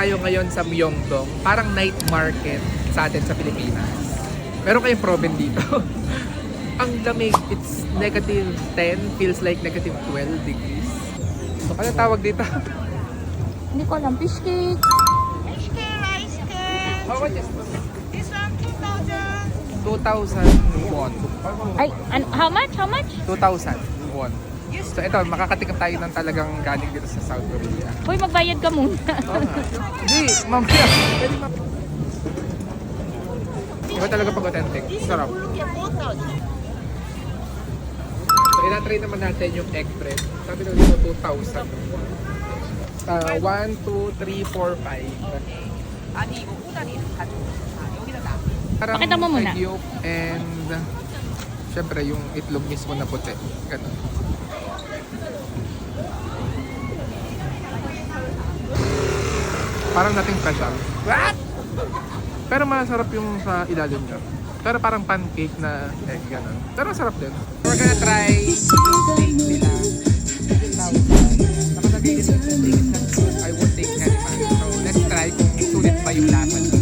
tayo ngayon sa Myeongdong. Parang night market sa atin sa Pilipinas. Meron kayong proben dito. Ang lamig, it's negative 10, feels like negative 12 degrees. So, ano tawag dito? Hindi ko alam. Fish cake. Fish cake, rice cake. How much is This one 2,000. 2,000 won. Ay, how much? How much? 2,000 won. So ito, makakatikim tayo ng talagang galing dito sa South Korea. Uy, magbayad ka muna. Oo nga. Hindi, mamaya. Pwede mamaya. Iba talaga pag authentic. Sarap. So ina-try naman natin yung egg bread. Sabi na dito 2,000. 1, 2, 3, 4, 5. Parang Pakita mo muna. egg yolk and syempre yung itlog mismo na puti. Ganun. Parang nating fresh out. What? Pero masarap yung sa ilalim niya. Pero parang pancake na egg, gano'n. Pero masarap din. We're gonna try yung steak nila. Nakalagay din sa steak na I won't take any man. So let's try kung sulit pa yung lasa niya.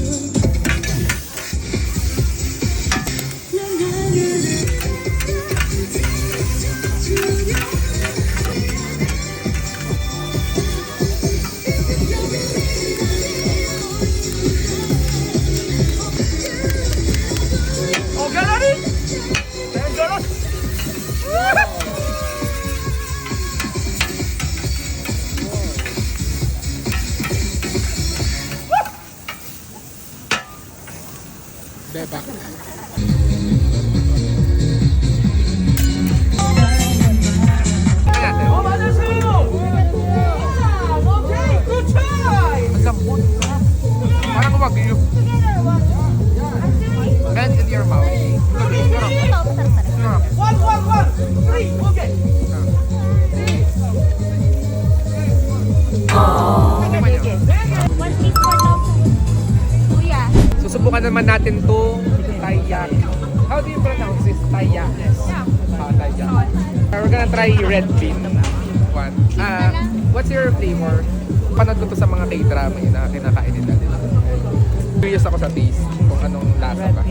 Bebak. Ang lambot. Parang wagyu. Melt in your mouth. Sarap. One piece for now. Kuya. Susubukan naman natin to taiyaki. How do you pronounce this? Taiyaki. Taiyaki. We're gonna try red bean. One. What's your flavor? Panood ko to sa mga K-drama yun na kinakain nila. Curious ako sa taste kung anong lasa ba.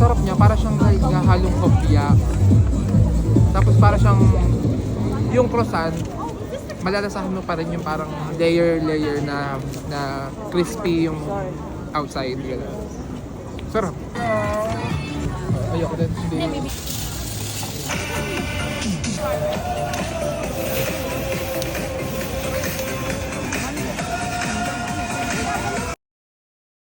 Sarap niya, para siyang like halong kopya. Tapos para siyang yung croissant, malalasahan mo pa rin yung parang layer na crispy yung outside. Ganun. Sarap. Ayoko din. Hindi.